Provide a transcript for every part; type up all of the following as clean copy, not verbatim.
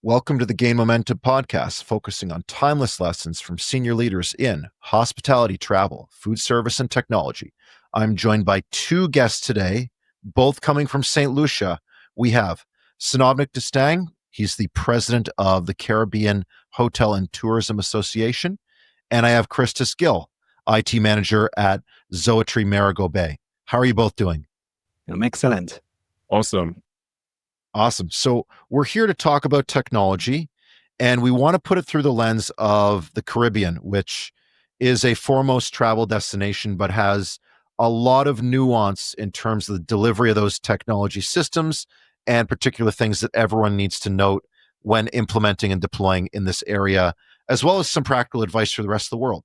Welcome to the Gain Momentum podcast, focusing on timeless lessons from senior leaders in hospitality, travel, food service, and technology. I'm joined by two guests today, both coming from St. Lucia. We have Sanovnik Destang. He's the president of the Caribbean Hotel and Tourism Association. And I have Christus Gill, IT manager at Zoëtry Marigot Bay. How are you both doing? I'm excellent. Awesome. So we're here to talk about technology, and we want to put it through the lens of the Caribbean, which is a foremost travel destination, but has a lot of nuance in terms of the delivery of those technology systems and particular things that everyone needs to note when implementing and deploying in this area, as well as some practical advice for the rest of the world.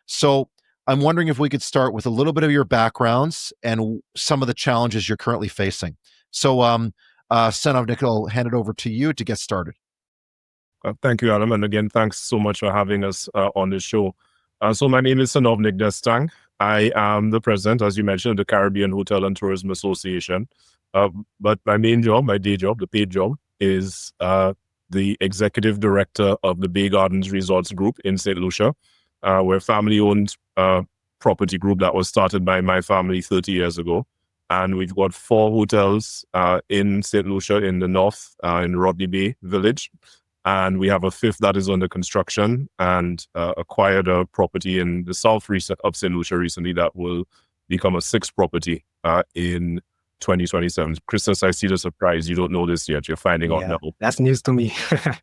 So I'm wondering if we could start with a little bit of your backgrounds and some of the challenges you're currently facing. So, Sanovnik, I'll hand it over to you to get started. Thank you, Adam. And again, thanks so much for having us on the show. So my name is Sanovnik Destang. I am the president, as you mentioned, of the Caribbean Hotel and Tourism Association. But my main job, my day job, the paid job, is the executive director of the Bay Gardens Resorts Group in St. Lucia. We're a family-owned property group that was started by my family 30 years ago. And we've got 4 hotels in St. Lucia in the north, in Rodney Bay Village. And we have a 5th that is under construction, and acquired a property in the south of St. Lucia recently that will become a 6th property in 2027. Christus, I see the surprise. You don't know this yet. You're finding out now. That's news to me.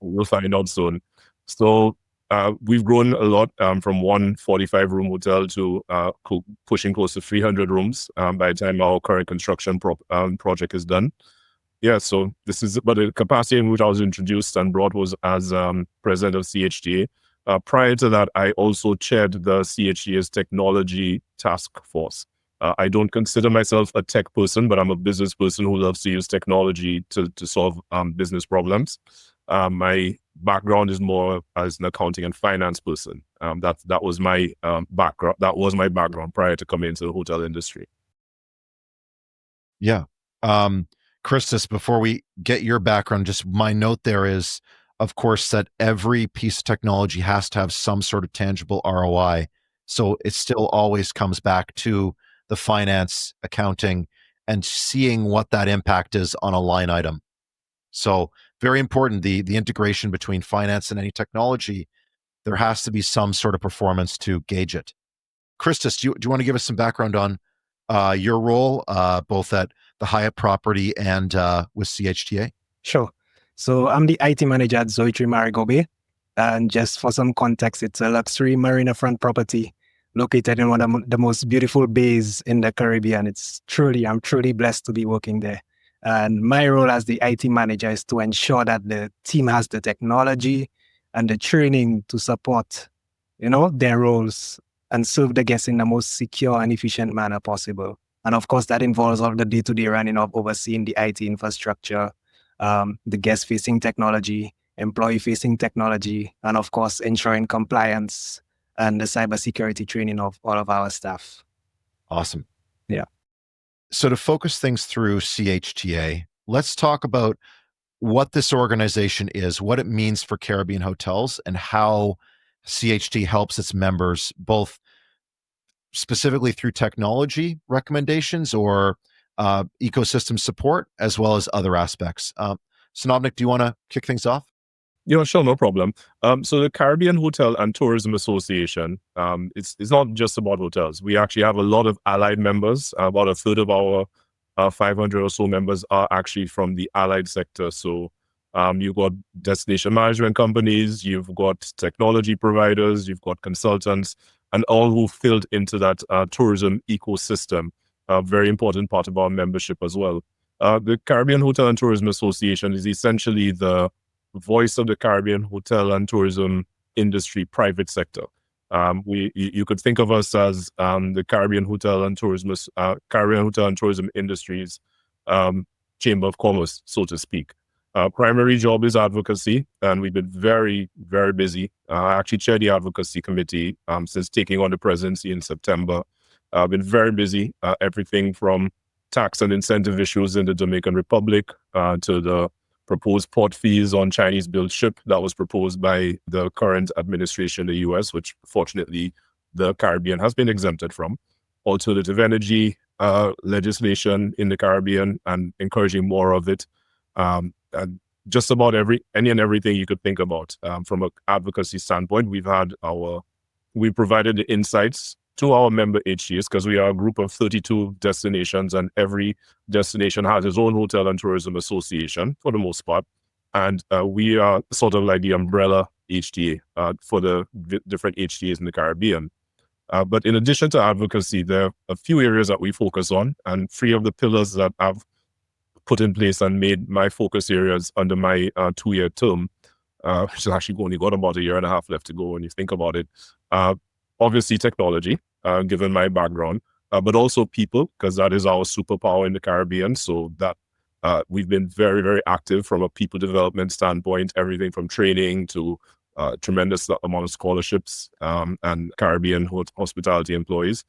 We'll find out soon. So we've grown a lot from one 45-room hotel to pushing close to 300 rooms by the time our current construction project is done. Yeah, so this is, but the capacity in which I was introduced and brought was as president of CHTA. Prior to that, I also chaired the CHTA's technology task force. I don't consider myself a tech person, but I'm a business person who loves to use technology to solve business problems. My background is more as an accounting and finance person. That was my background. That was my background prior to coming into the hotel industry. Yeah. Christus, before we get your background, just my note there is, of course, that every piece of technology has to have some sort of tangible ROI. So it still always comes back to the finance, accounting, and seeing what that impact is on a line item. So very important, the integration between finance and any technology, there has to be some sort of performance to gauge it. Christus, do you want to give us some background on your role, both at the Hyatt property and with CHTA? Sure. So I'm the IT manager at Zoëtry Marigot Bay. And just for some context, it's a luxury marina front property located in one of the most beautiful bays in the Caribbean. I'm truly blessed to be working there. And my role as the IT manager is to ensure that the team has the technology and the training to support, their roles and serve the guests in the most secure and efficient manner possible. And of course, that involves all the day-to-day running of overseeing the IT infrastructure, the guest-facing technology, employee-facing technology, and of course, ensuring compliance and the cybersecurity training of all of our staff. Awesome. Yeah. So to focus things through CHTA, let's talk about what this organization is, what it means for Caribbean hotels, and how CHT helps its members, both specifically through technology recommendations or ecosystem support, as well as other aspects. Sanovnik, do you want to kick things off? Yeah, sure, no problem. So the Caribbean Hotel and Tourism Association, it's not just about hotels. We actually have a lot of allied members. About a third of our 500 or so members are actually from the allied sector. So you've got destination management companies, you've got technology providers, you've got consultants, and all who filled into that tourism ecosystem. A very important part of our membership as well. The Caribbean Hotel and Tourism Association is essentially the voice of the Caribbean hotel and tourism industry private sector. You could think of us as the Caribbean Hotel and Tourism Industries Chamber of Commerce, so to speak. Primary job is advocacy, and we've been very, very busy. I actually chair the advocacy committee since taking on the presidency in September. I've been very busy, everything from tax and incentive issues in the Dominican Republic to the proposed port fees on Chinese-built ship that was proposed by the current administration in the US, which fortunately the Caribbean has been exempted from. Alternative energy legislation in the Caribbean and encouraging more of it. And just about any and everything you could think about. From an advocacy standpoint, we provided the insights to our member HTAs because we are a group of 32 destinations, and every destination has its own hotel and tourism association for the most part. And we are sort of like the umbrella HTA for the different HTAs in the Caribbean. But in addition to advocacy, there are a few areas that we focus on, and 3 of the pillars that I've put in place and made my focus areas under my 2-year term, which has actually only got about 1.5 years left to go when you think about it. Obviously technology, given my background, but also people, because that is our superpower in the Caribbean. So that we've been very, very active from a people development standpoint, everything from training to tremendous amount of scholarships and Caribbean hospitality employees.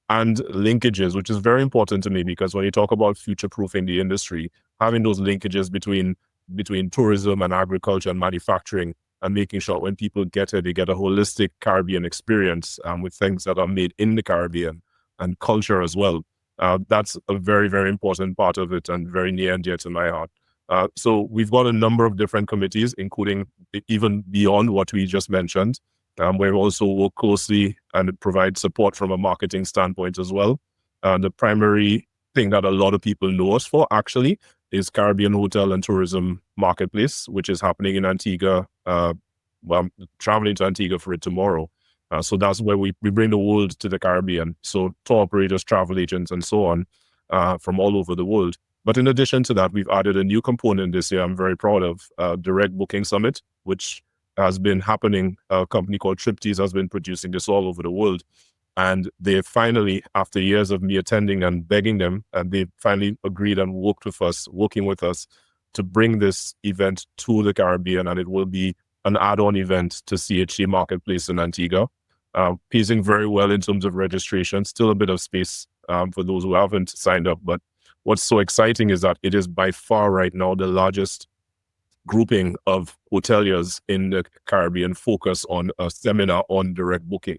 And linkages, which is very important to me, because when you talk about future-proofing the industry, having those linkages between tourism and agriculture and manufacturing, and making sure when people get here, they get a holistic Caribbean experience with things that are made in the Caribbean and culture as well. That's a very, very important part of it and very near and dear to my heart. So we've got a number of different committees, including even beyond what we just mentioned, where we also work closely and provide support from a marketing standpoint as well. The primary thing that a lot of people know us for actually is Caribbean Hotel and Tourism Marketplace, which is happening in Antigua. Well, I'm traveling to Antigua for it tomorrow. So that's where we bring the world to the Caribbean. So tour operators, travel agents, and so on from all over the world. But in addition to that, we've added a new component this year I'm very proud of, Direct Booking Summit, which has been happening. A company called Triptease has been producing this all over the world. And they finally, after years of me attending and begging them, and they finally agreed and working with us to bring this event to the Caribbean. And it will be an add-on event to CHC Marketplace in Antigua. Pacing very well in terms of registration, still a bit of space for those who haven't signed up. But what's so exciting is that it is by far right now the largest grouping of hoteliers in the Caribbean focus on a seminar on direct booking.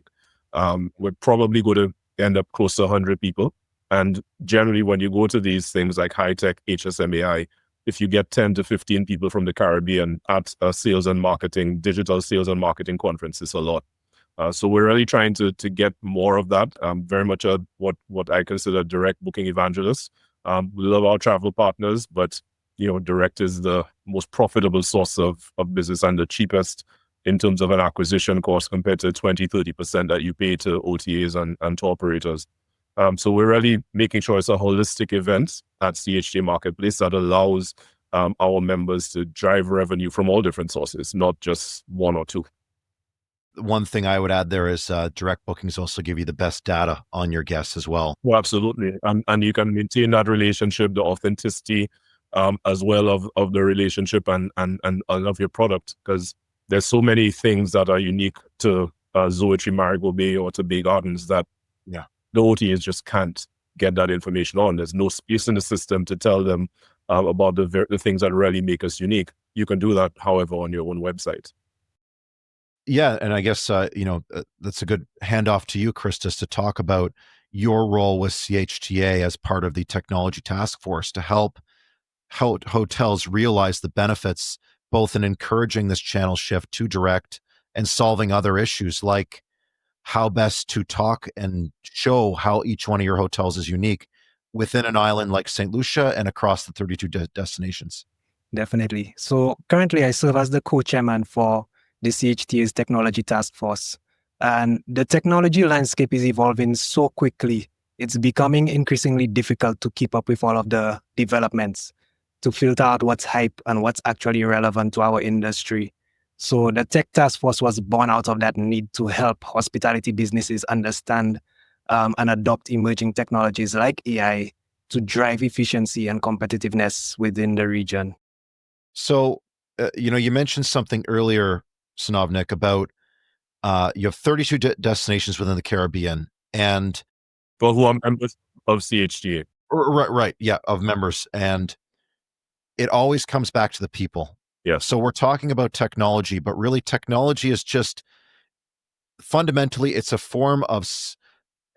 We're probably going to end up close to 100 people. And generally, when you go to these things like high-tech HSMAI, if you get 10 to 15 people from the Caribbean at a sales and marketing, digital sales and marketing conference, it's a lot. So we're really trying to get more of that. Very much what I consider direct booking evangelists. We love our travel partners, but direct is the most profitable source of business and the cheapest in terms of an acquisition cost compared to 20-30% that you pay to OTAs and tour operators. So we're really making sure it's a holistic event at CHJ Marketplace that allows our members to drive revenue from all different sources, not just one or two. One thing I would add there is direct bookings also give you the best data on your guests as well. Well, absolutely. And you can maintain that relationship, the authenticity as well of the relationship and of your product, because there's so many things that are unique to Zoëtry, Marigot Bay or to Bay Gardens that the OTAs just can't get that information on. There's no space in the system to tell them about the things that really make us unique. You can do that, however, on your own website. Yeah, and I guess that's a good handoff to you, Christus, to talk about your role with CHTA as part of the technology task force to help hotels realize the benefits, both in encouraging this channel shift to direct and solving other issues like how best to talk and show how each one of your hotels is unique within an island like St. Lucia and across the 32 destinations. Definitely. So currently I serve as the co-chairman for the CHTA's technology task force. And the technology landscape is evolving so quickly. It's becoming increasingly difficult to keep up with all of the developments, to filter out what's hype and what's actually relevant to our industry. So the tech task force was born out of that need to help hospitality businesses understand and adopt emerging technologies like AI to drive efficiency and competitiveness within the region. So, you mentioned something earlier, Sanovnik, about you have 32 destinations within the Caribbean, and but who are members of CHTA. Right, yeah, of members. And it always comes back to the people. Yes. So we're talking about technology, but really technology is just fundamentally, it's a form of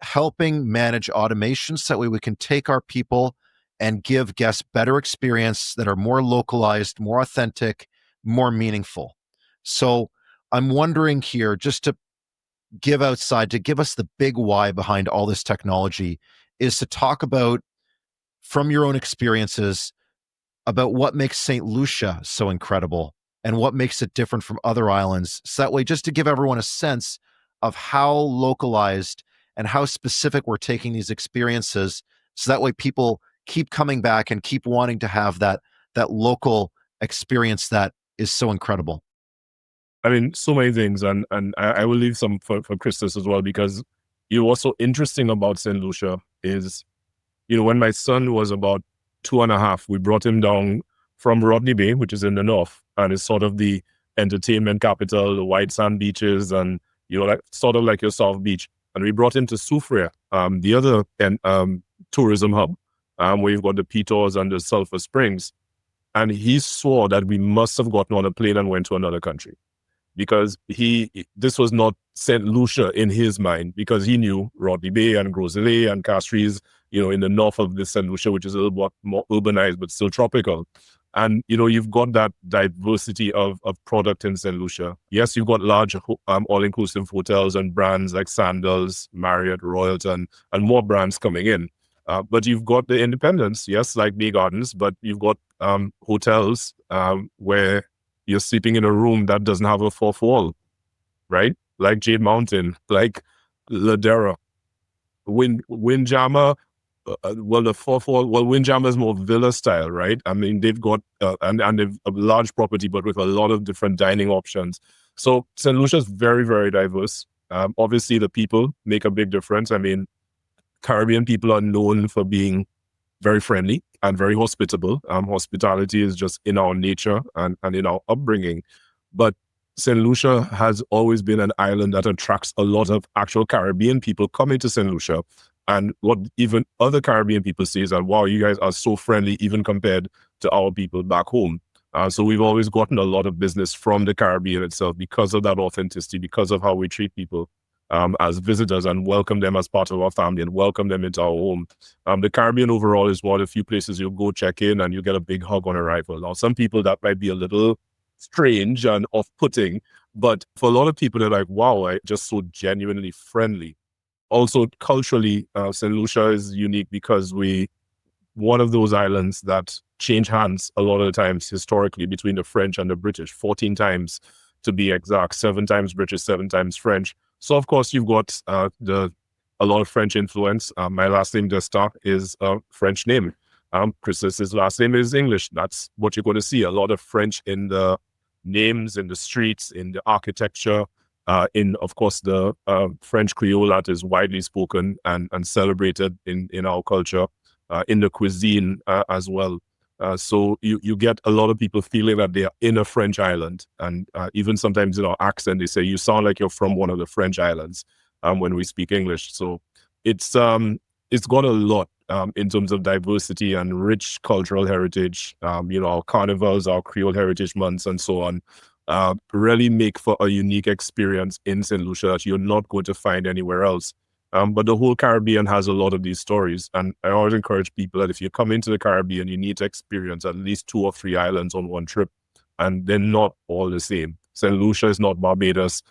helping manage automation so that way we can take our people and give guests better experience that are more localized, more authentic, more meaningful. So I'm wondering here, just to give us the big why behind all this technology, is to talk about, from your own experiences, about what makes St. Lucia so incredible and what makes it different from other islands. So that way, just to give everyone a sense of how localized and how specific we're taking these experiences, so that way people keep coming back and keep wanting to have that local experience that is so incredible. I mean, so many things, and I will leave some for Christus as well, because what's so interesting about St. Lucia is, when my son was about 2.5, we brought him down from Rodney Bay, which is in the north, and it's sort of the entertainment capital, the white sand beaches, and like sort of like your South Beach. And we brought him to Soufrière, the other tourism hub, where you've got the Pitos and the Sulphur Springs. And he swore that we must have gotten on a plane and went to another country, because this was not St. Lucia in his mind, because he knew Rodney Bay and Groseilliers and Castries, in the north of this St. Lucia, which is a little bit more urbanized, but still tropical. And, you've got that diversity of product in St. Lucia. Yes, you've got large all-inclusive hotels and brands like Sandals, Marriott, Royalton, and more brands coming in. But you've got the independents, yes, like Bay Gardens, but you've got hotels where you're sleeping in a room that doesn't have a fourth wall, right? Like Jade Mountain, like Ladera. Windjammer, the fourth wall, Windjammer is more villa style, right? I mean, they've got, and they've a large property, but with a lot of different dining options. So St. Lucia is very, very diverse. Obviously, the people make a big difference. I mean, Caribbean people are known for being very friendly and very hospitable. Hospitality is just in our nature and in our upbringing. But St. Lucia has always been an island that attracts a lot of actual Caribbean people coming to St. Lucia. And what even other Caribbean people say is that, wow, you guys are so friendly, even compared to our people back home. So we've always gotten a lot of business from the Caribbean itself because of that authenticity, because of how we treat people as visitors and welcome them as part of our family and welcome them into our home. The Caribbean overall is one of the few places you'll go check in and you get a big hug on arrival. Now, some people that might be a little strange and off-putting, but for a lot of people, they're like, wow, just so genuinely friendly. Also, culturally, St. Lucia is unique because one of those islands that change hands a lot of the times historically between the French and the British, 14 times to be exact, 7 times British, 7 times French. So, of course, you've got a lot of French influence. My last name, Destang, is a French name. Christus's last name is English. That's what you're going to see. A lot of French in the names, in the streets, in the architecture, in, of course, the French Creole that is widely spoken and celebrated in our culture, in the cuisine as well. So you get a lot of people feeling that they are in a French island. And even sometimes in our accent, they say, you sound like you're from one of the French islands when we speak English. So it's got a lot in terms of diversity and rich cultural heritage. Our carnivals, our Creole Heritage Months, and so on, really make for a unique experience in St. Lucia that you're not going to find anywhere else. But the whole Caribbean has a lot of these stories. And I always encourage people that if you come into the Caribbean, you need to experience at least 2 or 3 islands on one trip. And they're not all the same. St. Lucia is not Barbados.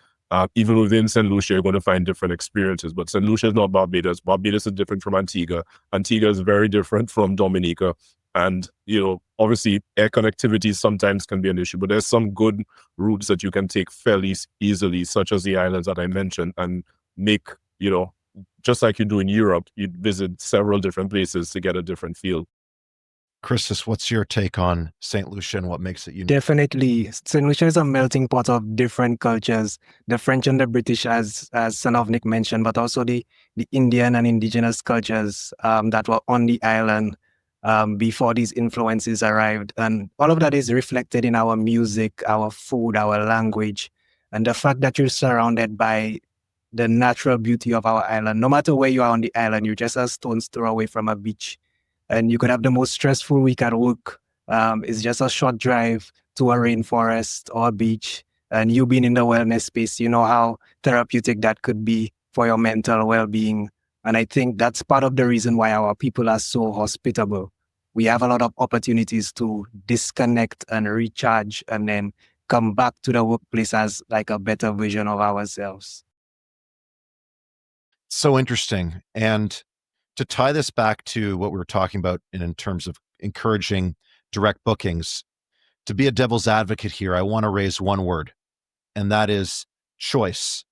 Even within St. Lucia, you're going to find different experiences. But St. Lucia is not Barbados. Barbados is different from Antigua. Antigua is very different from Dominica. And, obviously, air connectivity sometimes can be an issue. But there's some good routes that you can take fairly easily, such as the islands that I mentioned, and make, just like you do in Europe, you'd visit several different places to get a different feel. Christus, what's your take on St. Lucia and what makes it unique? Definitely. St. Lucia is a melting pot of different cultures, the French and the British, as Sanovnik mentioned, but also the Indian and indigenous cultures that were on the island before these influences arrived. And all of that is reflected in our music, our food, our language, and the fact that you're surrounded by the natural beauty of our island. No matter where you are on the island, you're just a stone's throw away from a beach. And you could have the most stressful week at work, It's just a short drive to a rainforest or a beach. And you being in the wellness space, you know how therapeutic that could be for your mental well-being. And I think that's part of the reason why our people are so hospitable. We have a lot of opportunities to disconnect and recharge and then come back to the workplace as like a better version of ourselves. So interesting. And to tie this back to what we were talking about in terms of encouraging direct bookings, to be a devil's advocate here, I want to raise one word, and that is choice.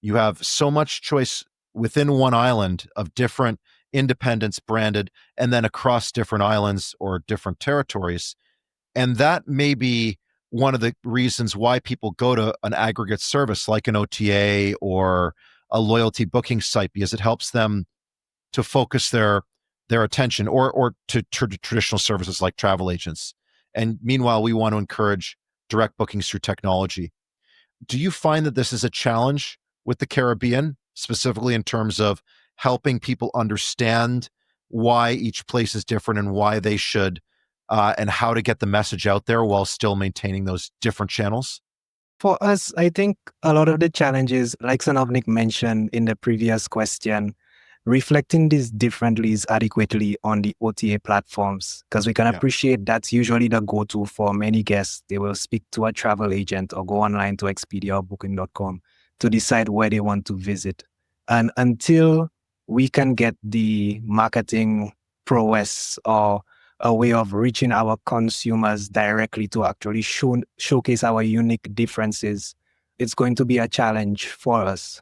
You have so much choice within one island of different independents branded, and then across different islands or different territories. And that may be one of the reasons why people go to an aggregate service like an OTA or a loyalty booking site, because it helps them to focus their attention, or to traditional services like travel agents. And meanwhile, we want to encourage direct bookings through technology. Do you find that this is a challenge with the Caribbean, specifically in terms of helping people understand why each place is different and why they should, and how to get the message out there while still maintaining those different channels? For us, I think a lot of the challenges, like Sanovnik mentioned in the previous question, reflecting these differently adequately on the OTA platforms, because we can Yeah. appreciate that's usually the go-to for many guests. They will speak to a travel agent or go online to Expedia or Booking.com to decide where they want to visit. And until we can get the marketing prowess or a way of reaching our consumers directly to actually showcase our unique differences, it's going to be a challenge for us.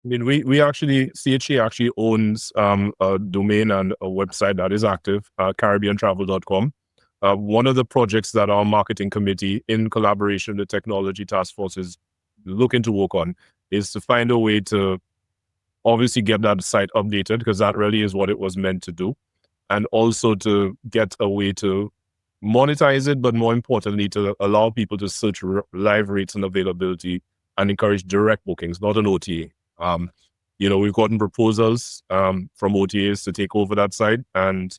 I mean, we actually, CHA actually owns a domain and a website that is active, caribbeantravel.com. One of the projects that our marketing committee, in collaboration with the technology task force, is looking to work on is to find a way to obviously get that site updated, because that really is what it was meant to do. And also to get a way to monetize it, but more importantly, to allow people to search live rates and availability and encourage direct bookings, not an OTA. We've gotten proposals from OTAs to take over that site, and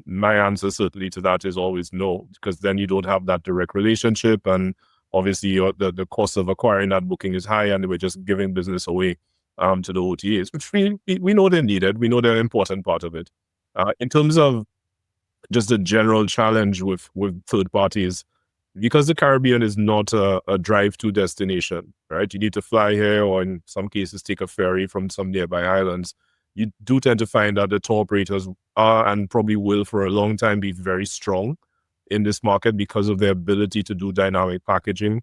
my answer certainly to that is always no, because then you don't have that direct relationship, and obviously the cost of acquiring that booking is high, and we're just giving business away to the OTAs, which we know they're needed. We know they're an important part of it. In terms of just a general challenge with third parties, because the Caribbean is not a drive-to destination, right? You need to fly here, or in some cases take a ferry from some nearby islands. You do tend to find that the tour operators are, and probably will for a long time, be very strong in this market because of their ability to do dynamic packaging.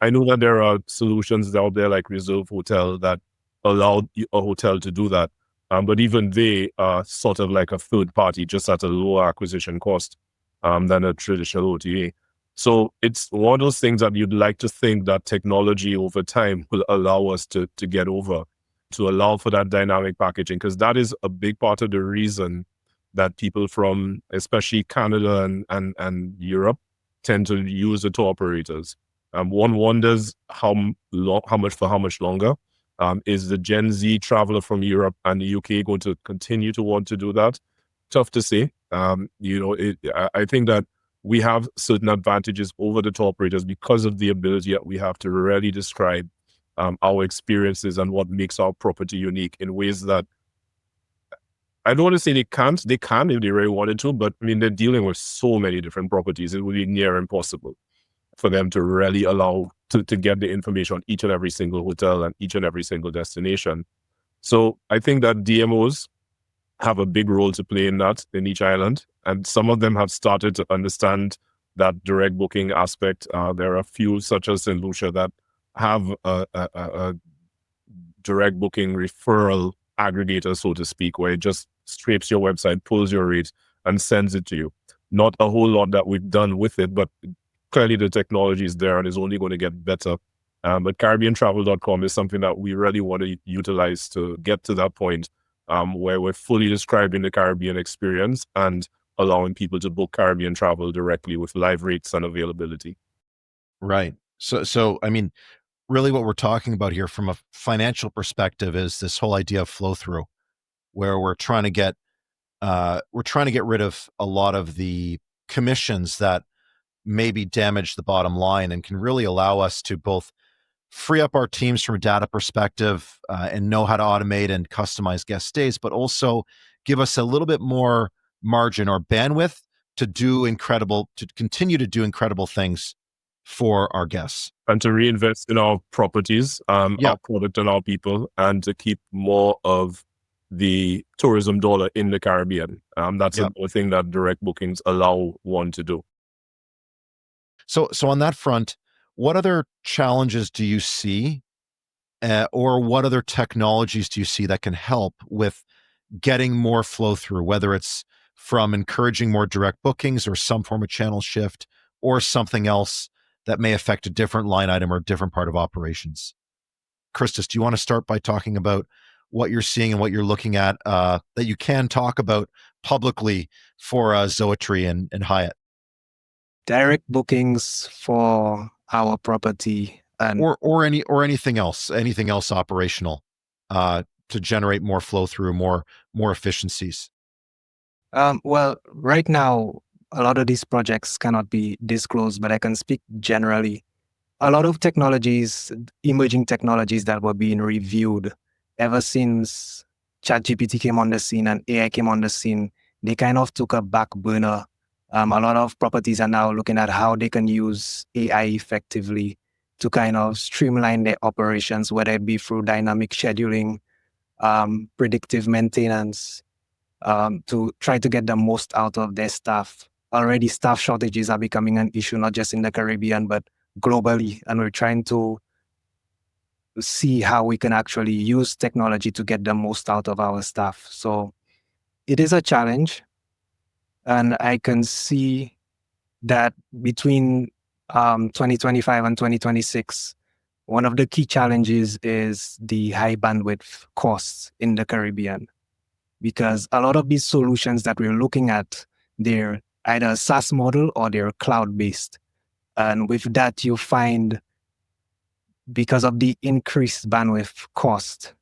I know that there are solutions out there like Reserve Hotel that allow a hotel to do that. But even they are sort of like a third party, just at a lower acquisition cost than a traditional OTA. So it's one of those things that you'd like to think that technology over time will allow us to get over, to allow for that dynamic packaging, because that is a big part of the reason that people from especially Canada and Europe tend to use the tour operators. One wonders how much longer. Is the Gen Z traveler from Europe and the UK going to continue to want to do that? Tough to say. I think that we have certain advantages over the tour operators because of the ability that we have to really describe our experiences and what makes our property unique in ways that I don't want to say they can't. They can if they really wanted to, but I mean, they're dealing with so many different properties. It would be near impossible for them to really allow to get the information on each and every single hotel and each and every single destination. So I think that DMOs have a big role to play in that in each island. And some of them have started to understand that direct booking aspect. There are a few, such as in Lucia, that have a direct booking referral aggregator, so to speak, where it just scrapes your website, pulls your rate, and sends it to you. Not a whole lot that we've done with it, but clearly the technology is there and is only going to get better. But CaribbeanTravel.com is something that we really want to utilize to get to that point where we're fully describing the Caribbean experience and allowing people to book Caribbean travel directly with live rates and availability. Right. So I mean, really what we're talking about here from a financial perspective is this whole idea of flow through, where we're trying to get rid of a lot of the commissions that maybe damage the bottom line, and can really allow us to both free up our teams from a data perspective and know how to automate and customize guest stays, but also give us a little bit more margin or bandwidth to continue to do incredible things for our guests. And to reinvest in our properties, our product and our people, and to keep more of the tourism dollar in the Caribbean. That's another thing that direct bookings allow one to do. So on that front, what other challenges do you see, or what other technologies do you see that can help with getting more flow through, whether it's from encouraging more direct bookings or some form of channel shift or something else that may affect a different line item or a different part of operations? Christus, do you want to start by talking about what you're seeing and what you're looking at that you can talk about publicly for Zoëtry and Hyatt? Direct bookings for our property, and or anything else operational to generate more flow through, more efficiencies. Well, right now, a lot of these projects cannot be disclosed, but I can speak generally. A lot of technologies, emerging technologies that were being reviewed ever since ChatGPT came on the scene and AI came on the scene, they kind of took a back burner. A lot of properties are now looking at how they can use AI effectively to kind of streamline their operations, whether it be through dynamic scheduling, predictive maintenance, to try to get the most out of their staff. Already staff shortages are becoming an issue, not just in the Caribbean, but globally. And we're trying to see how we can actually use technology to get the most out of our staff. So it is a challenge. And I can see that between 2025 and 2026, one of the key challenges is the high bandwidth costs in the Caribbean. Because a lot of these solutions that we're looking at, they're either a SaaS model or they're cloud-based. And with that, you find, because of the increased bandwidth cost,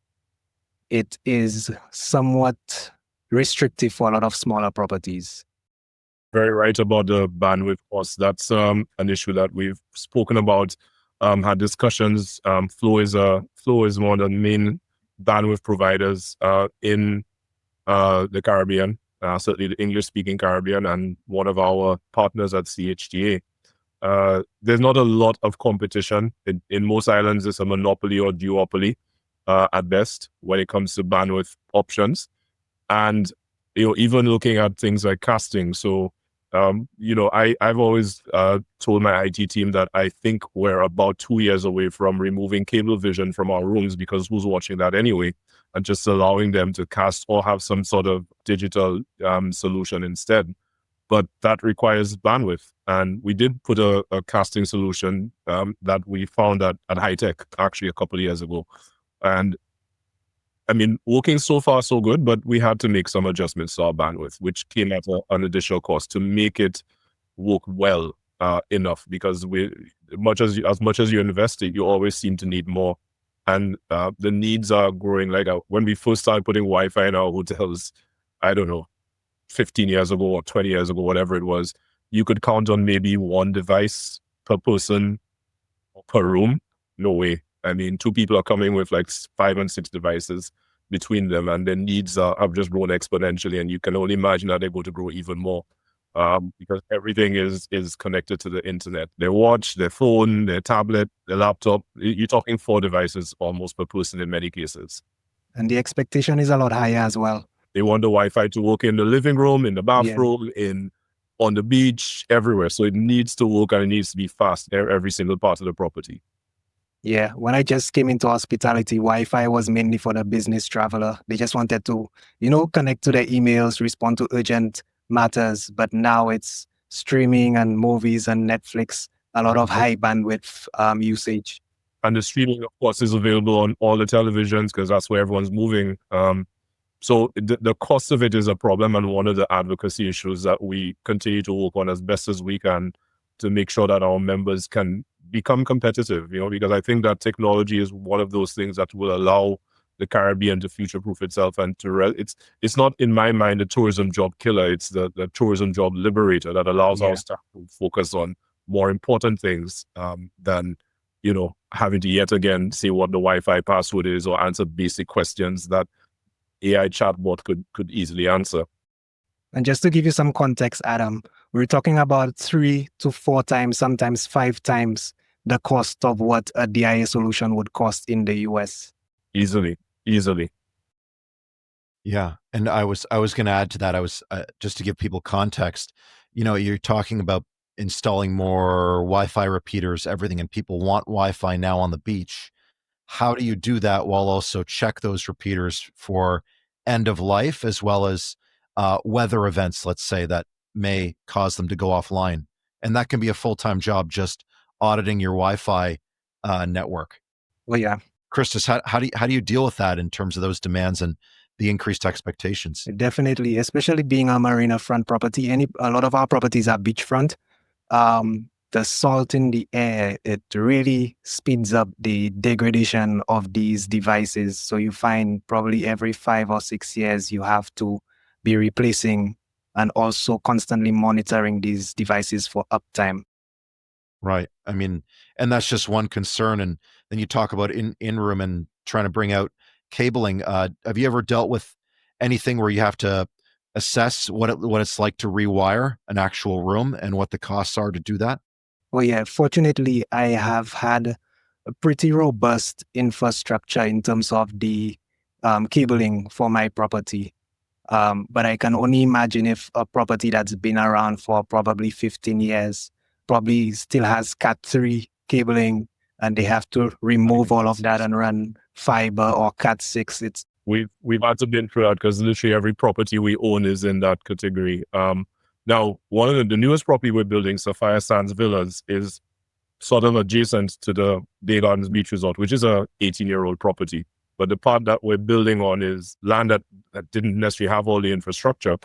it is somewhat restrictive for a lot of smaller properties. Very right about the bandwidth cost. That's an issue that we've spoken about, had discussions. Flow is one of the main bandwidth providers in the Caribbean, certainly the English-speaking Caribbean, and one of our partners at CHTA. There's not a lot of competition. In most islands, it's a monopoly or duopoly at best when it comes to bandwidth options. And even looking at things like casting. So I've always told my IT team that I think we're about 2 years away from removing cable vision from our rooms, because who's watching that anyway, and just allowing them to cast or have some sort of digital solution instead. But that requires bandwidth. And we did put a casting solution that we found at High Tech actually a couple of years ago. And I mean, working so far so good, but we had to make some adjustments to our bandwidth, which came at an additional cost to make it work well enough. Because as much as you invest it, you always seem to need more, and the needs are growing. Like when we first started putting Wi-Fi in our hotels, I don't know, 15 years ago or 20 years ago, whatever it was, you could count on maybe one device per person per room. No way. I mean, 2 people are coming with like 5 and 6 devices between them, and their needs have just grown exponentially. And you can only imagine that they're going to grow even more because everything is connected to the internet. Their watch, their phone, their tablet, their laptop. You're talking 4 devices almost per person in many cases. And the expectation is a lot higher as well. They want the Wi-Fi to work in the living room, in the bathroom, on the beach, everywhere. So it needs to work, and it needs to be fast every single part of the property. Yeah, when I just came into hospitality, Wi-Fi was mainly for the business traveler. They just wanted to, connect to their emails, respond to urgent matters. But now it's streaming and movies and Netflix, a lot of high bandwidth usage. And the streaming, of course, is available on all the televisions because that's where everyone's moving. So the cost of it is a problem, and one of the advocacy issues that we continue to work on as best as we can to make sure that our members can become competitive, because I think that technology is one of those things that will allow the Caribbean to future-proof itself and it's not, in my mind, a tourism job killer. It's the tourism job liberator that allows our staff to focus on more important things than, having to yet again say what the Wi-Fi password is or answer basic questions that AI chatbot could easily answer. And just to give you some context, Adam, we're talking about 3 to 4 times, sometimes 5 times the cost of what a DIA solution would cost in the US. Easily. Yeah, and I was going to add to that. I was just to give people context. You're talking about installing more Wi-Fi repeaters, everything, and people want Wi-Fi now on the beach. How do you do that while also check those repeaters for end of life as well as weather events, let's say, that may cause them to go offline? And that can be a full-time job, just auditing your Wi-Fi network. Well, yeah. Christus, how do you deal with that in terms of those demands and the increased expectations? Definitely, especially being a marina front property. A lot of our properties are beachfront. The salt in the air, it really speeds up the degradation of these devices. So you find probably every 5 or 6 years you have to be replacing and also constantly monitoring these devices for uptime. Right. I mean, and that's just one concern. And then you talk about in-room and trying to bring out cabling. Have you ever dealt with anything where you have to assess what it's like to rewire an actual room and what the costs are to do that? Well, yeah, fortunately, I have had a pretty robust infrastructure in terms of the cabling for my property. But I can only imagine if a property that's been around for probably 15 years probably still has Cat3 cabling and they have to remove all of that and run fiber or Cat6. We've had to been through that because literally every property we own is in that category. Now, one of the newest property we're building, Sapphire Sands Villas, is sort of adjacent to the Bay Gardens Beach Resort, which is a 18-year-old property. But the part that we're building on is land that didn't necessarily have all the infrastructure.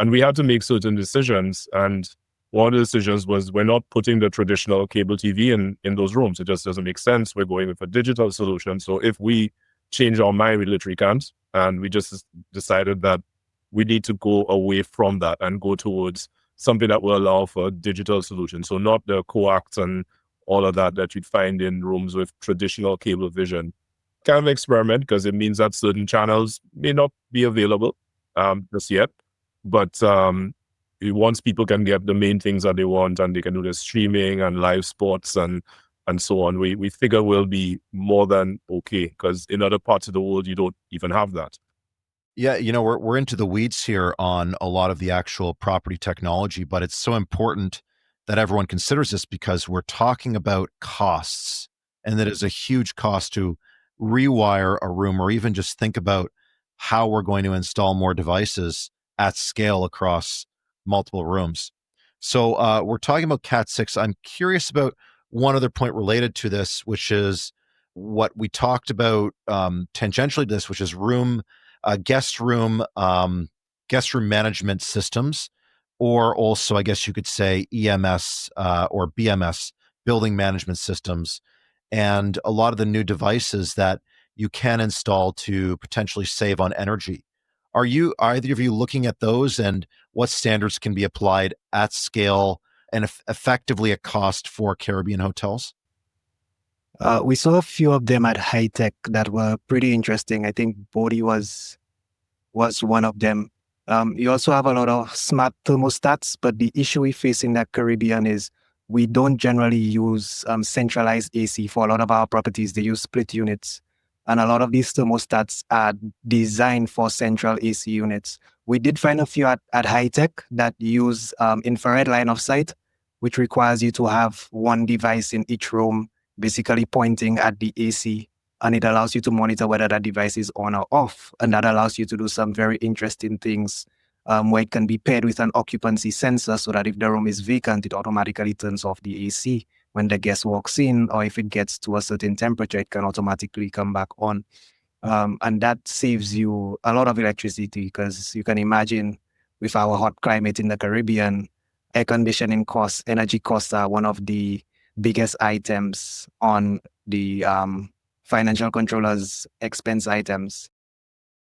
And we had to make certain decisions. And one of the decisions was we're not putting the traditional cable TV in those rooms. It just doesn't make sense. We're going with a digital solution. So if we change our mind, we literally can't. And we just decided that we need to go away from that and go towards something that will allow for a digital solution. So not the coax and all of that you'd find in rooms with traditional cable vision. Kind of experiment because it means that certain channels may not be available just yet. But once people can get the main things that they want and they can do the streaming and live sports and so on, we figure we'll be more than okay because in other parts of the world, you don't even have that. Yeah, we're into the weeds here on a lot of the actual property technology, but it's so important that everyone considers this because we're talking about costs, and that is a huge cost to rewire a room or even just think about how we're going to install more devices at scale across multiple rooms. So we're talking about Cat6. I'm curious about one other point related to this, which is what we talked about tangentially to this, which is guest room management systems, or also I guess you could say EMS or BMS, building management systems, and a lot of the new devices that you can install to potentially save on energy. Are either of you looking at those, and what standards can be applied at scale and effectively at cost for Caribbean hotels? We saw a few of them at High Tech that were pretty interesting. I think Bodhi was one of them. You also have a lot of smart thermostats, but the issue we face in the Caribbean is we don't generally use centralized AC for a lot of our properties. They use split units. And a lot of these thermostats are designed for central AC units. We did find a few at High Tech that use infrared line of sight, which requires you to have one device in each room, basically pointing at the AC. And it allows you to monitor whether that device is on or off. And that allows you to do some very interesting things where it can be paired with an occupancy sensor so that if the room is vacant, it automatically turns off the AC when the guest walks in, or if it gets to a certain temperature, it can automatically come back on. And that saves you a lot of electricity because you can imagine with our hot climate in the Caribbean, air conditioning costs, energy costs are one of the biggest items on the financial controllers' expense items.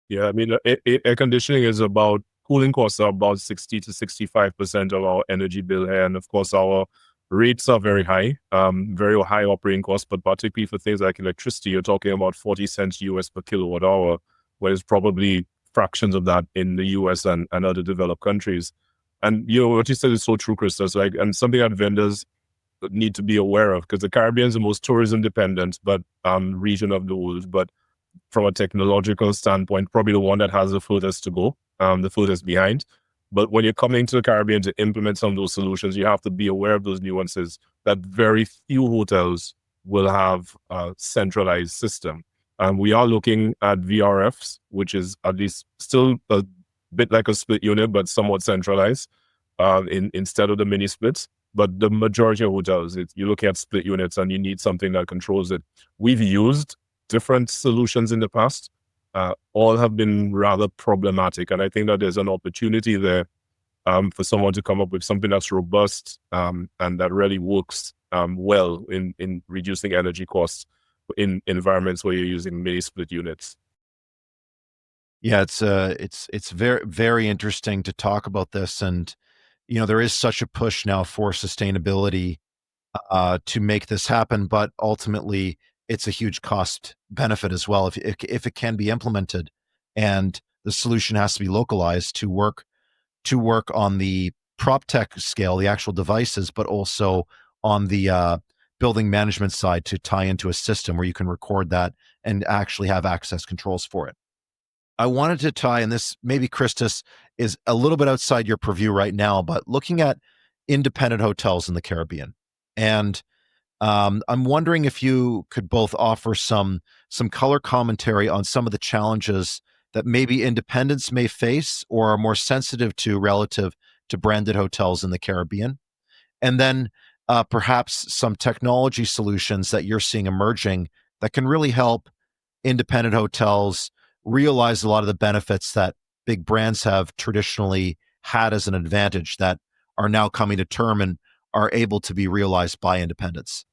Yeah, I mean, air conditioning is about, cooling costs are about 60 to 65% of our energy bill here. And of course, our rates are very high, very high operating costs, but particularly for things like electricity, you're talking about 40 cents US per kilowatt hour, whereas probably fractions of that in the US and other developed countries. And what you said is so true, Christus, like, and something that vendors need to be aware of, because the Caribbean is the most tourism dependent region of the world, but from a technological standpoint, probably the one that has the furthest to go, the furthest behind. But when you're coming to the Caribbean to implement some of those solutions, you have to be aware of those nuances, that very few hotels will have a centralized system. We are looking at VRFs, which is at least still a bit like a split unit, but somewhat centralized instead of the mini splits. But the majority of hotels, you're looking at split units and you need something that controls it. We've used different solutions in the past. All have been rather problematic. And I think that there's an opportunity there for someone to come up with something that's robust and that really works well in reducing energy costs in environments where you're using mini split units. Yeah, it's very, very interesting to talk about this. And, there is such a push now for sustainability to make this happen, but ultimately it's a huge cost benefit as well if it can be implemented, and the solution has to be localized to work on the prop tech scale, the actual devices, but also on the building management side to tie into a system where you can record that and actually have access controls for it. I wanted to tie, and this maybe Christus is a little bit outside your purview right now, but looking at independent hotels in the Caribbean. And I'm wondering if you could both offer some color commentary on some of the challenges that maybe independents may face or are more sensitive to relative to branded hotels in the Caribbean, and then perhaps some technology solutions that you're seeing emerging that can really help independent hotels realize a lot of the benefits that big brands have traditionally had as an advantage that are now coming to term and are able to be realized by independents.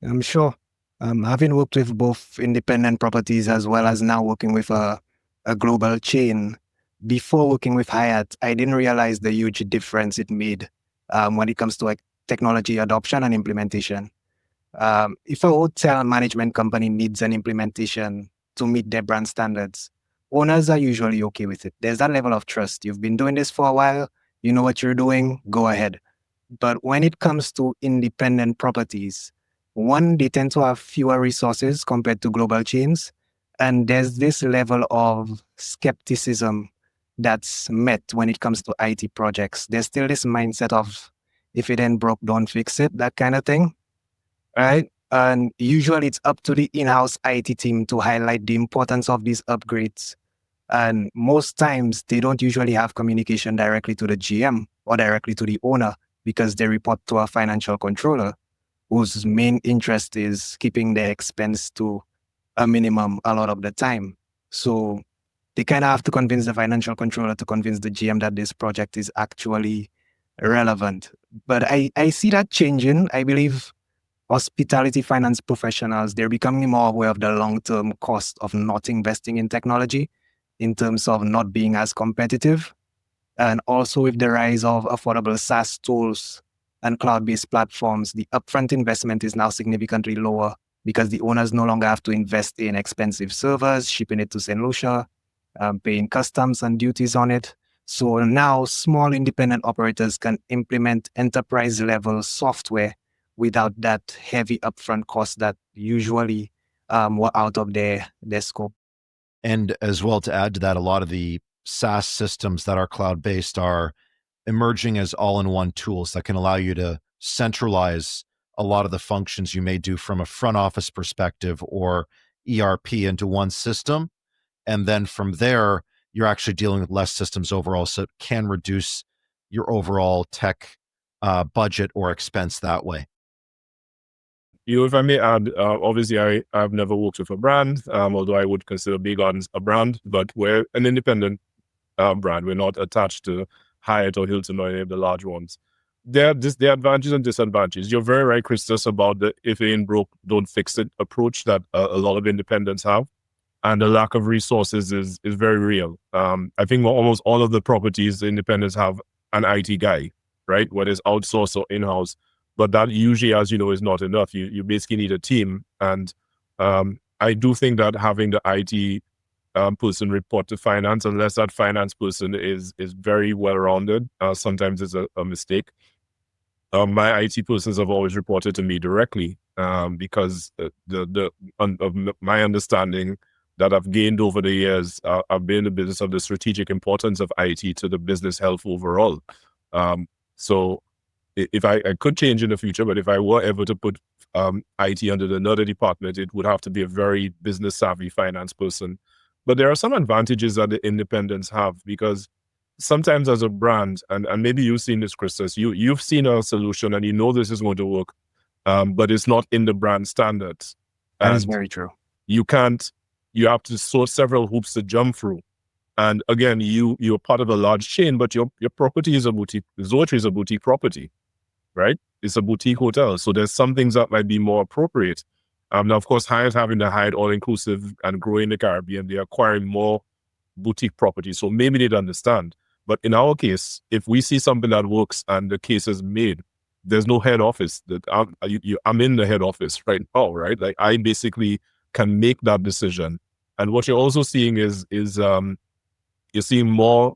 I'm sure. Having worked with both independent properties as well as now working with a global chain, before working with Hyatt, I didn't realize the huge difference it made when it comes to like technology adoption and implementation. If a hotel management company needs an implementation to meet their brand standards, owners are usually okay with it. There's that level of trust. You've been doing this for a while, you know what you're doing, go ahead. But when it comes to independent properties, one, they tend to have fewer resources compared to global chains. And there's this level of skepticism that's met when it comes to IT projects. There's still this mindset of if it ain't broke, don't fix it, that kind of thing. Right? And usually it's up to the in-house IT team to highlight the importance of these upgrades. And most times they don't usually have communication directly to the GM or directly to the owner because they report to a financial controller whose main interest is keeping their expense to a minimum a lot of the time. So they kind of have to convince the financial controller to convince the GM that this project is actually relevant. But I see that changing. I believe hospitality finance professionals, they're becoming more aware of the long-term cost of not investing in technology in terms of not being as competitive. And also with the rise of affordable SaaS tools and cloud-based platforms, the upfront investment is now significantly lower because the owners no longer have to invest in expensive servers, shipping it to St. Lucia, paying customs and duties on it. So now small independent operators can implement enterprise-level software without that heavy upfront cost that usually were out of their scope. And as well, to add to that, a lot of the SaaS systems that are cloud-based are emerging as all-in-one tools that can allow you to centralize a lot of the functions you may do from a front office perspective or ERP into one system. And then from there, you're actually dealing with less systems overall. So it can reduce your overall tech budget or expense that way. If I may add, obviously I've never worked with a brand, although I would consider Big Gardens a brand, but we're an independent brand. We're not attached to Hyatt or Hilton or any of the large ones. there are advantages and disadvantages. You're very right, Christus, about the if it ain't broke, don't fix it approach that a lot of independents have. And the lack of resources is very real. I think almost all of the properties, the independents have an IT guy, right? Whether it's outsourced or in-house. But that usually, as you know, is not enough. You basically need a team. And I do think that having the IT person report to finance, unless that finance person is very well-rounded, sometimes it's a mistake. My IT persons have always reported to me directly because of my understanding that I've gained over the years, I've been in the business of the strategic importance of IT to the business health overall. So if I could change in the future, but if I were ever to put IT under another department, it would have to be a very business savvy finance person. But there are some advantages that the independents have, because sometimes as a brand, and maybe you've seen this, Christus, you've seen a solution and you know this is going to work, but it's not in the brand standards. That is very true. You have to sort several hoops to jump through. And again, you're part of a large chain, but your property is a boutique. Zoëtry is a boutique property, right? It's a boutique hotel. So there's some things that might be more appropriate. Now, of course, Hyatt having the Hyatt all-inclusive and growing the Caribbean, they're acquiring more boutique properties. So maybe they'd understand. But in our case, if we see something that works and the case is made, there's no head office. I'm in the head office right now, right? Like I basically can make that decision. And what you're also seeing is you're seeing more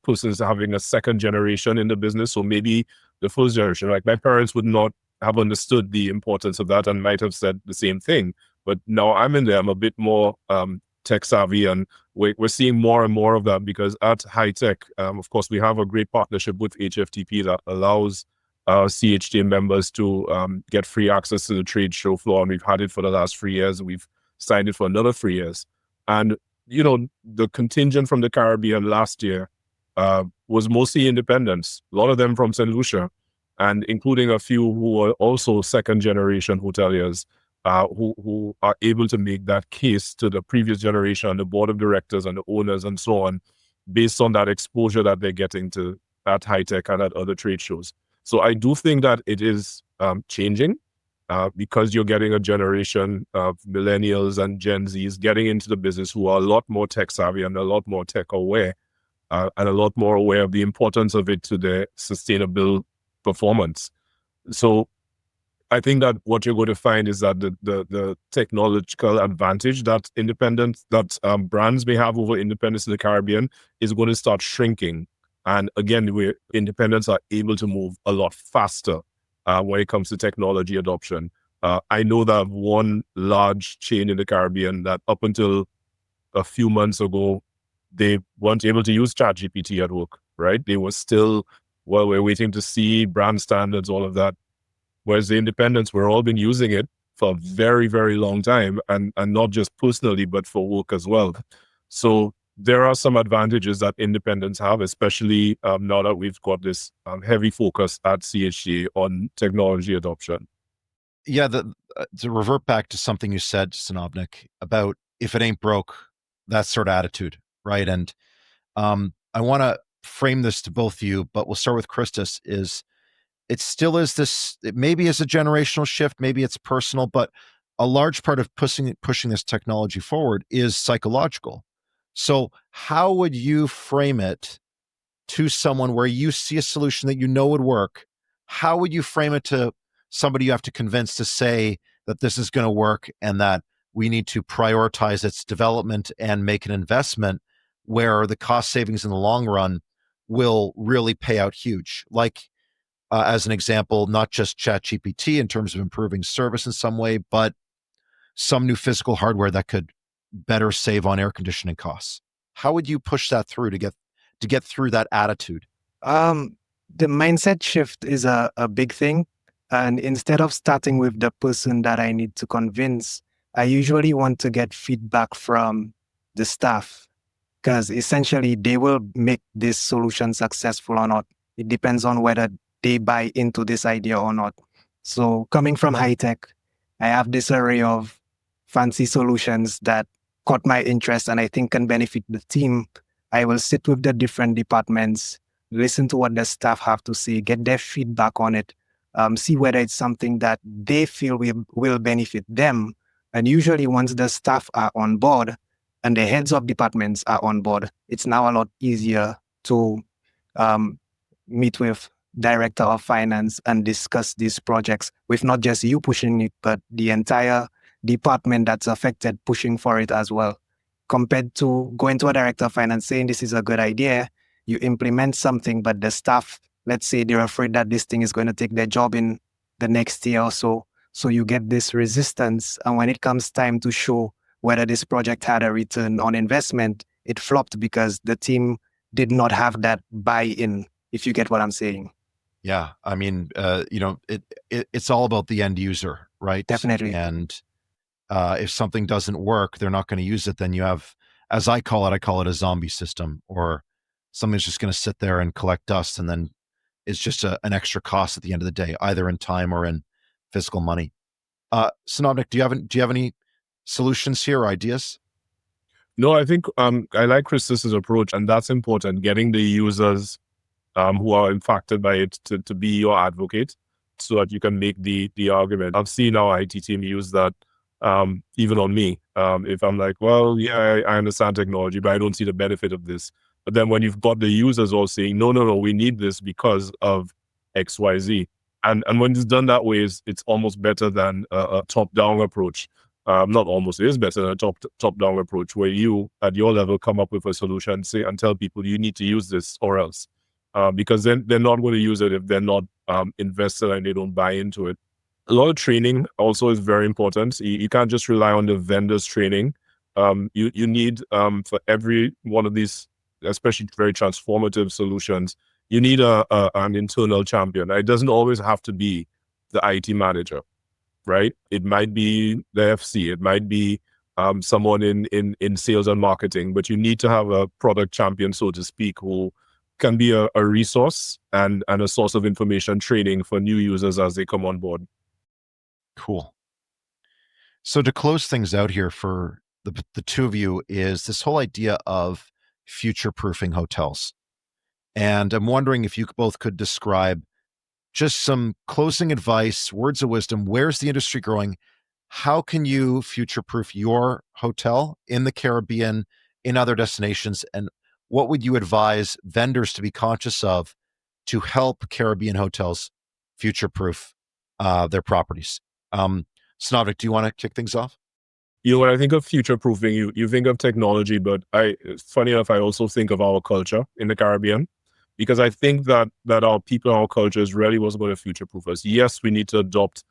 persons having a second generation in the business. So maybe the first generation, like my parents would not have understood the importance of that and might have said the same thing. But now I'm in there, I'm a bit more tech savvy, and we're seeing more and more of that, because at High Tech, of course, we have a great partnership with HFTP that allows CHT members to get free access to the trade show floor. And we've had it for the last 3 years. We've signed it for another 3 years. And, you know, the contingent from the Caribbean last year was mostly independents, a lot of them from St. Lucia, and including a few who are also second generation hoteliers who are able to make that case to the previous generation, the board of directors and the owners and so on, based on that exposure that they're getting to at High Tech and at other trade shows. So I do think that it is changing because you're getting a generation of millennials and Gen Zs getting into the business who are a lot more tech savvy and a lot more tech aware and a lot more aware of the importance of it to their sustainable performance. So I think that what you're going to find is that the technological advantage that brands may have over independents in the Caribbean is going to start shrinking. And again, independents are able to move a lot faster when it comes to technology adoption. I know that one large chain in the Caribbean that up until a few months ago, they weren't able to use ChatGPT at work, right? They were still, well, we're waiting to see brand standards, all of that. Whereas the independents, we've all been using it for a very, very long time, and not just personally, but for work as well. So there are some advantages that independents have, especially now that we've got this heavy focus at CHG on technology adoption. Yeah, to revert back to something you said, Sanovnik, about if it ain't broke, that sort of attitude, right? And I want to frame this to both of you, but we'll start with Christus. It still is this, it maybe is a generational shift, maybe it's personal, but a large part of pushing this technology forward is psychological. So how would you frame it to someone where you see a solution that you know would work? How would you frame it to somebody you have to convince to say that this is going to work and that we need to prioritize its development and make an investment where the cost savings in the long run will really pay out huge? Like, as an example, not just ChatGPT in terms of improving service in some way, but some new physical hardware that could better save on air conditioning costs. How would you push that through to get through that attitude? The mindset shift is a big thing. And instead of starting with the person that I need to convince, I usually want to get feedback from the staff, because essentially they will make this solution successful or not. It depends on whether they buy into this idea or not. So coming from High Tech, I have this array of fancy solutions that caught my interest and I think can benefit the team. I will sit with the different departments, listen to what the staff have to say, get their feedback on it, see whether it's something that they feel will benefit them. And usually once the staff are on board and the heads of departments are on board, it's now a lot easier to meet with director of finance and discuss these projects with not just you pushing it, but the entire department that's affected pushing for it as well. Compared to going to a director of finance saying this is a good idea, you implement something, but the staff, let's say they're afraid that this thing is going to take their job in the next year or so. So you get this resistance. And when it comes time to show whether this project had a return on investment, it flopped because the team did not have that buy-in, if you get what I'm saying. Yeah. I mean, it's all about the end user, right? Definitely. And if something doesn't work, they're not going to use it. Then you have, as I call it a zombie system, or something's just going to sit there and collect dust. And then it's just an extra cost at the end of the day, either in time or in physical money. Sanovnik, do you have any solutions here or ideas? No, I think I like Christus's approach, and that's important. Getting the users who are impacted by it to be your advocate, so that you can make the argument. I've seen our IT team use that even on me. If I'm like, well, yeah, I understand technology, but I don't see the benefit of this. But then when you've got the users all saying, no, we need this because of X, Y, Z. And when it's done that way, it's almost better than a top-down approach. Not almost, it is better than a top-down approach where you, at your level, come up with a solution, say, and tell people you need to use this or else. Because then they're not going to use it if they're not invested and they don't buy into it. A lot of training also is very important. You can't just rely on the vendors' training. You need, for every one of these, especially very transformative solutions, you need an internal champion. It doesn't always have to be the IT manager, right? It might be the FC. It might be someone in sales and marketing, but you need to have a product champion, so to speak, who can be a resource and a source of information training for new users as they come on board. Cool. So to close things out here for the two of you is this whole idea of future-proofing hotels. And I'm wondering if you both could describe just some closing advice, words of wisdom. Where's the industry growing? How can you future-proof your hotel in the Caribbean, in other destinations? And what would you advise vendors to be conscious of to help Caribbean hotels future-proof their properties? Sanovnik, do you want to kick things off? When I think of future-proofing, you think of technology, but funny enough, I also think of our culture in the Caribbean, because I think that our people, our culture is really what's going to future-proof us. Yes, we need to adopt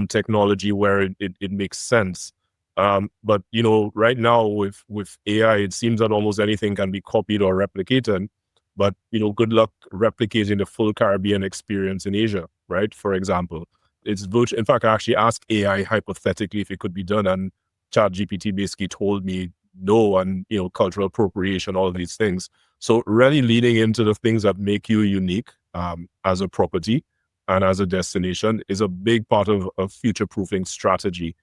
technology where it makes sense. But right now with AI, it seems that almost anything can be copied or replicated. But good luck replicating the full Caribbean experience in Asia, right? For example, it's virtual. In fact, I actually asked AI hypothetically if it could be done, and ChatGPT basically told me no, and cultural appropriation, all of these things. So really leading into the things that make you unique as a property and as a destination is a big part of a future-proofing strategy,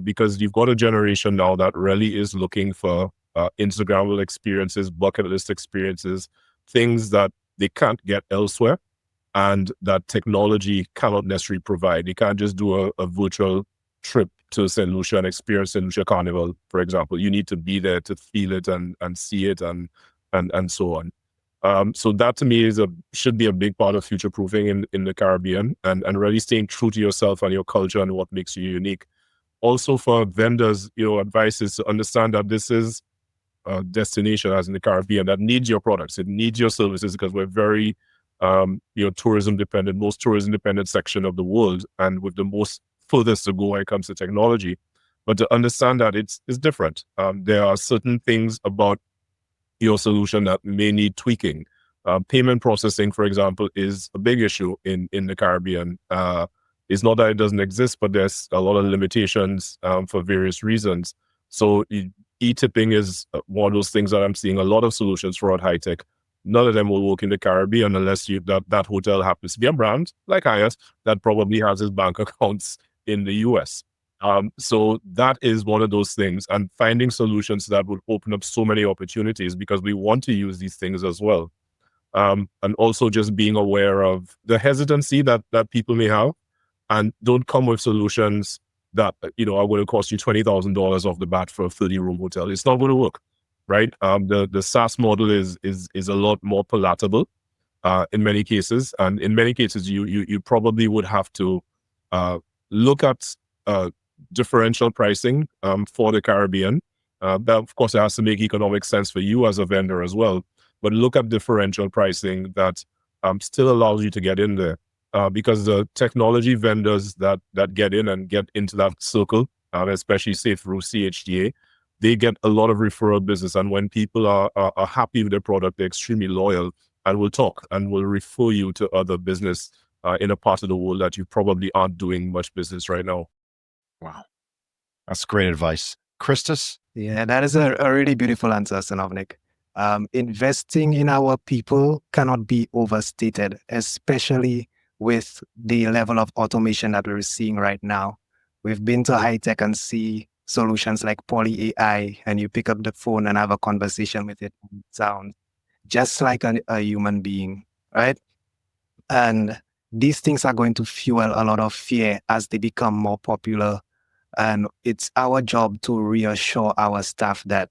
because you've got a generation now that really is looking for Instagrammable experiences, bucket list experiences, things that they can't get elsewhere and that technology cannot necessarily provide. You can't just do a virtual trip to St. Lucia and experience St. Lucia Carnival, for example. You need to be there to feel it and see it and so on. So that to me should be a big part of future proofing in the Caribbean, and really staying true to yourself and your culture and what makes you unique. Also for vendors, advice is to understand that this is a destination, as in the Caribbean, that needs your products. It needs your services, because we're very tourism dependent, most tourism dependent section of the world, and with the most furthest to go when it comes to technology. But to understand that it's different. There are certain things about your solution that may need tweaking. Payment processing, for example, is a big issue in the Caribbean. It's not that it doesn't exist, but there's a lot of limitations for various reasons. So e-tipping is one of those things that I'm seeing a lot of solutions for at high tech. None of them will work in the Caribbean unless that hotel happens to be a brand like Hyatt that probably has its bank accounts in the US. So that is one of those things, and finding solutions that would open up so many opportunities, because we want to use these things as well. and also just being aware of the hesitancy that people may have, and don't come with solutions that are going to cost you $20,000 off the bat for a 30-room hotel. It's not going to work, right? The SaaS model is a lot more palatable in many cases, and in many cases you probably would have to look at differential pricing for the Caribbean. That of course it has to make economic sense for you as a vendor as well, but look at differential pricing that still allows you to get in there. Because the technology vendors that get in and get into that circle, especially say through CHTA, they get a lot of referral business. And when people are happy with their product, they're extremely loyal and will talk and will refer you to other business in a part of the world that you probably aren't doing much business right now. Wow. That's great advice. Christus? Yeah, that is a really beautiful answer, Sanovnik. Investing in our people cannot be overstated, especially with the level of automation that we're seeing right now. We've been to high tech and see solutions like Poly AI, and you pick up the phone and have a conversation with it. It sounds just like a human being, right? And these things are going to fuel a lot of fear as they become more popular. And it's our job to reassure our staff that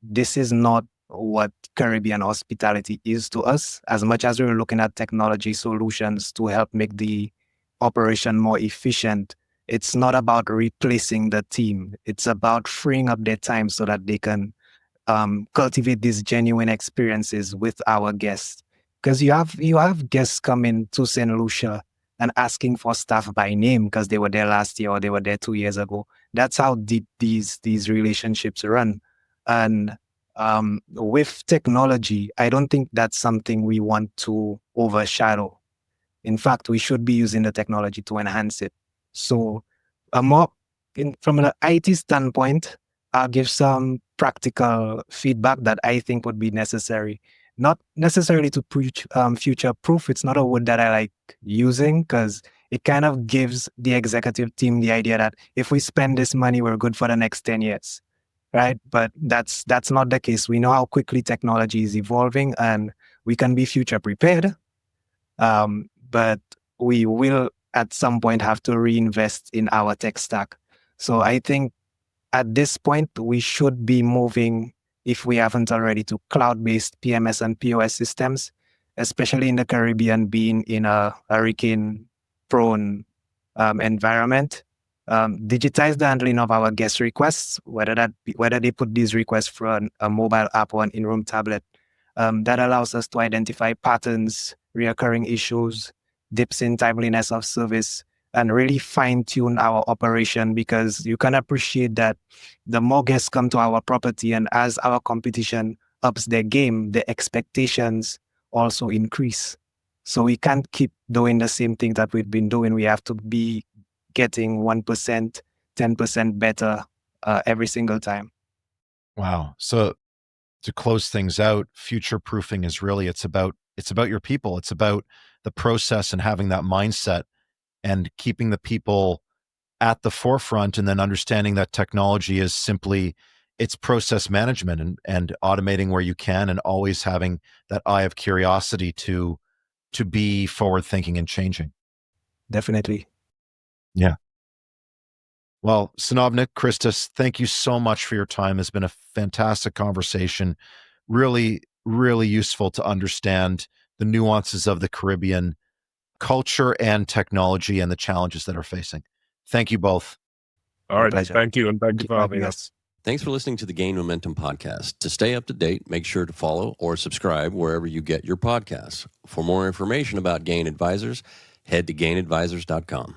this is not what Caribbean hospitality is to us. As much as we're looking at technology solutions to help make the operation more efficient, it's not about replacing the team. It's about freeing up their time so that they can cultivate these genuine experiences with our guests. Because you have guests coming to St. Lucia and asking for staff by name because they were there last year or they were there 2 years ago. That's how deep these relationships run. And with technology, I don't think that's something we want to overshadow. In fact, we should be using the technology to enhance it. So from an IT standpoint, I'll give some practical feedback that I think would be necessary. Not necessarily to preach future-proof. It's not a word that I like using because it kind of gives the executive team the idea that if we spend this money, we're good for the next 10 years. Right? But that's not the case. We know how quickly technology is evolving and we can be future prepared. But we will at some point have to reinvest in our tech stack. So I think at this point, we should be moving, if we haven't already, to cloud-based PMS and POS systems, especially in the Caribbean, being in a hurricane-prone environment. Digitize the handling of our guest requests, whether they put these requests through a mobile app or an in-room tablet. That allows us to identify patterns, reoccurring issues, dips in timeliness of service, and really fine-tune our operation, because you can appreciate that the more guests come to our property and as our competition ups their game, the expectations also increase. So we can't keep doing the same thing that we've been doing. We have to be getting 1%, 10% better every single time. Wow. So to close things out, future proofing is really, it's about your people. It's about the process and having that mindset and keeping the people at the forefront, and then understanding that technology is simply, it's process management and automating where you can, and always having that eye of curiosity to be forward thinking and changing. Definitely. Yeah. Well, Sanovnik, Christus, thank you so much for your time. It's been a fantastic conversation. Really, really useful to understand the nuances of the Caribbean culture and technology and the challenges that are facing. Thank you both. All right. Pleasure. Thank you. And thank you for having us. Thanks for listening to the Gain Momentum podcast. To stay up to date, make sure to follow or subscribe wherever you get your podcasts. For more information about Gain Advisors, head to gainadvisors.com.